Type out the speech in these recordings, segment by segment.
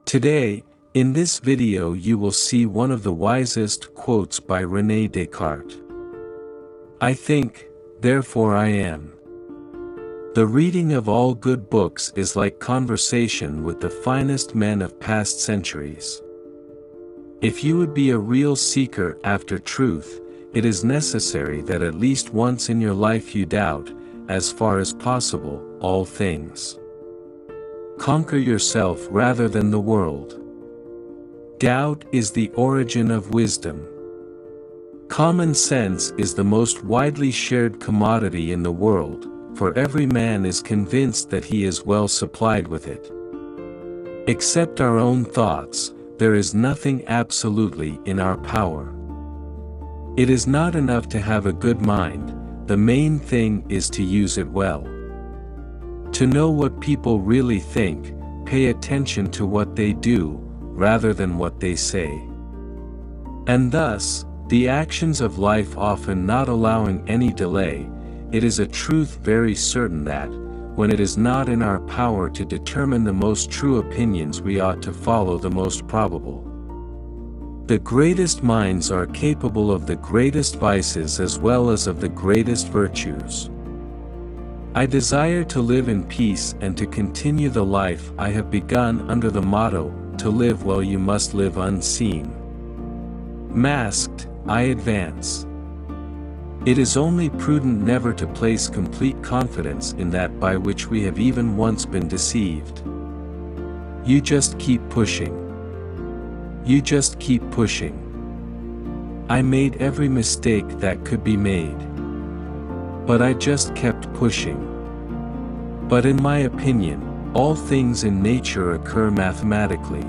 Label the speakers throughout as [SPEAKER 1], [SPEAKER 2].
[SPEAKER 1] Today, in this video you will see one of the wisest quotes by René Descartes. I think, therefore I am. The reading of all good books is like conversation with the finest men of past centuries. If you would be a real seeker after truth, it is necessary that at least once in your life you doubt, as far as possible, all things. Conquer yourself rather than the world. Doubt is the origin of wisdom. Common sense is the most widely shared commodity in the world, for every man is convinced that he is well supplied with it. Except our own thoughts, there is nothing absolutely in our power. It is not enough to have a good mind, the main thing is to use it well. To know what people really think, pay attention to what they do, rather than what they say. And thus, the actions of life often not allowing any delay, it is a truth very certain that, when it is not in our power to determine the most true opinions, we ought to follow the most probable. The greatest minds are capable of the greatest vices as well as of the greatest virtues. I desire to live in peace and to continue the life I have begun under the motto, to live well you must live unseen. Masked, I advance. It is only prudent never to place complete confidence in that by which we have even once been deceived. You just keep pushing. You just keep pushing. I made every mistake that could be made. But I just kept pushing. But in my opinion, all things in nature occur mathematically.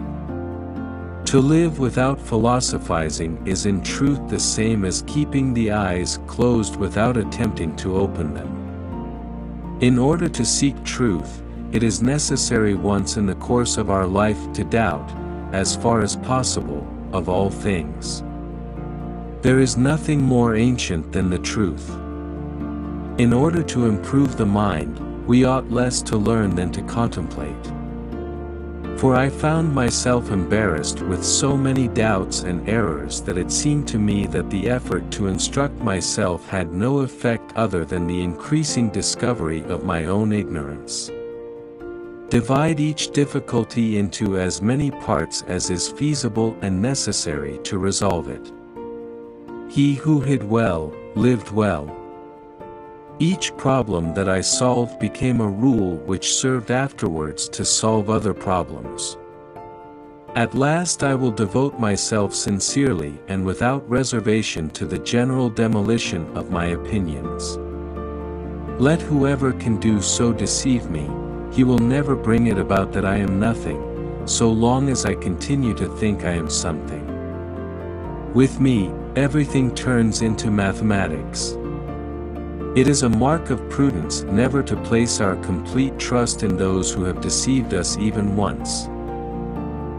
[SPEAKER 1] To live without philosophizing is in truth the same as keeping the eyes closed without attempting to open them. In order to seek truth, it is necessary once in the course of our life to doubt, as far as possible, of all things. There is nothing more ancient than the truth. In order to improve the mind, we ought less to learn than to contemplate. For I found myself embarrassed with so many doubts and errors that it seemed to me that the effort to instruct myself had no effect other than the increasing discovery of my own ignorance. Divide each difficulty into as many parts as is feasible and necessary to resolve it. He who hid well, lived well. Each problem that I solved became a rule which served afterwards to solve other problems. At last I will devote myself sincerely and without reservation to the general demolition of my opinions. Let whoever can do so deceive me, he will never bring it about that I am nothing, so long as I continue to think I am something. With me, everything turns into mathematics. It is a mark of prudence never to place our complete trust in those who have deceived us even once.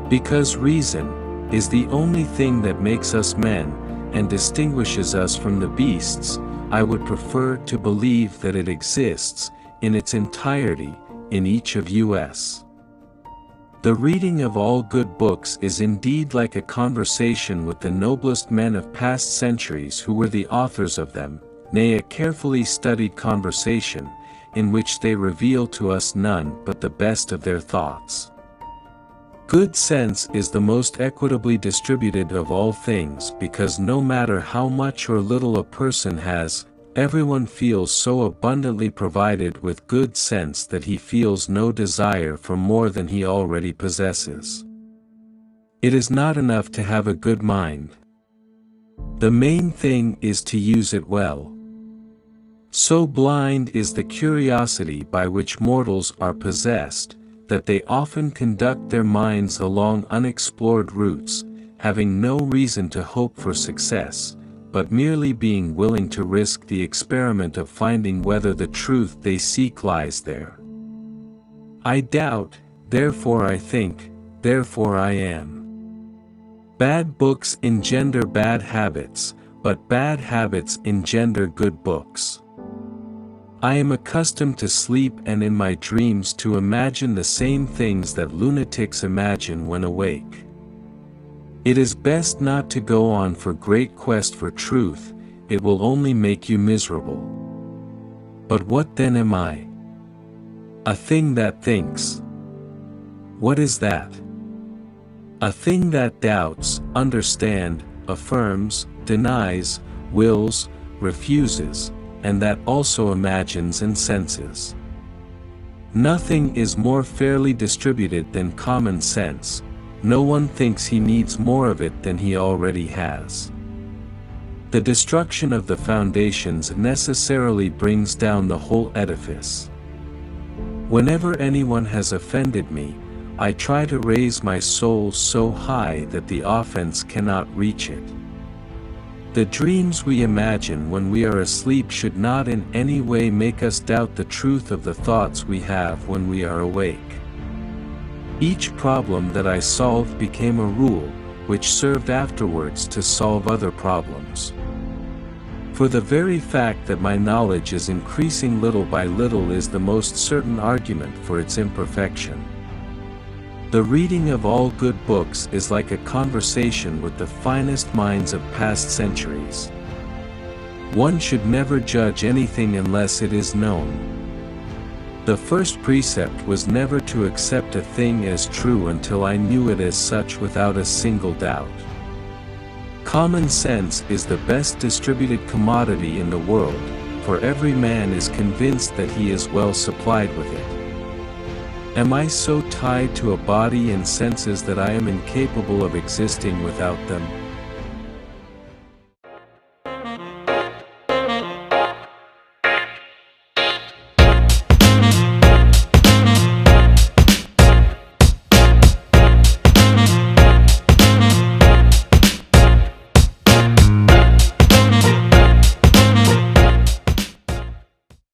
[SPEAKER 1] Because reason is the only thing that makes us men, and distinguishes us from the beasts, I would prefer to believe that it exists, in its entirety, in each of us. The reading of all good books is indeed like a conversation with the noblest men of past centuries who were the authors of them, nay, a carefully studied conversation, in which they reveal to us none but the best of their thoughts. Good sense is the most equitably distributed of all things because no matter how much or little a person has, everyone feels so abundantly provided with good sense that he feels no desire for more than he already possesses. It is not enough to have a good mind. The main thing is to use it well. So blind is the curiosity by which mortals are possessed, that they often conduct their minds along unexplored routes, having no reason to hope for success, but merely being willing to risk the experiment of finding whether the truth they seek lies there. I doubt, therefore I think, therefore I am. Bad books engender bad habits, but bad habits engender good books. I am accustomed to sleep and in my dreams to imagine the same things that lunatics imagine when awake. It is best not to go on for great quest for truth, it will only make you miserable. But what then am I? A thing that thinks. What is that? A thing that doubts, understands, affirms, denies, wills, refuses, and that also imagines and senses. Nothing is more fairly distributed than common sense. No one thinks he needs more of it than he already has. The destruction of the foundations necessarily brings down the whole edifice. Whenever anyone has offended me, I try to raise my soul so high that the offense cannot reach it. The dreams we imagine when we are asleep should not in any way make us doubt the truth of the thoughts we have when we are awake. Each problem that I solved became a rule, which served afterwards to solve other problems. For the very fact that my knowledge is increasing little by little is the most certain argument for its imperfection. The reading of all good books is like a conversation with the finest minds of past centuries. One should never judge anything unless it is known. The first precept was never to accept a thing as true until I knew it as such without a single doubt. Common sense is the best distributed commodity in the world, for every man is convinced that he is well supplied with it. Am I so tied to a body and senses that I am incapable of existing without them?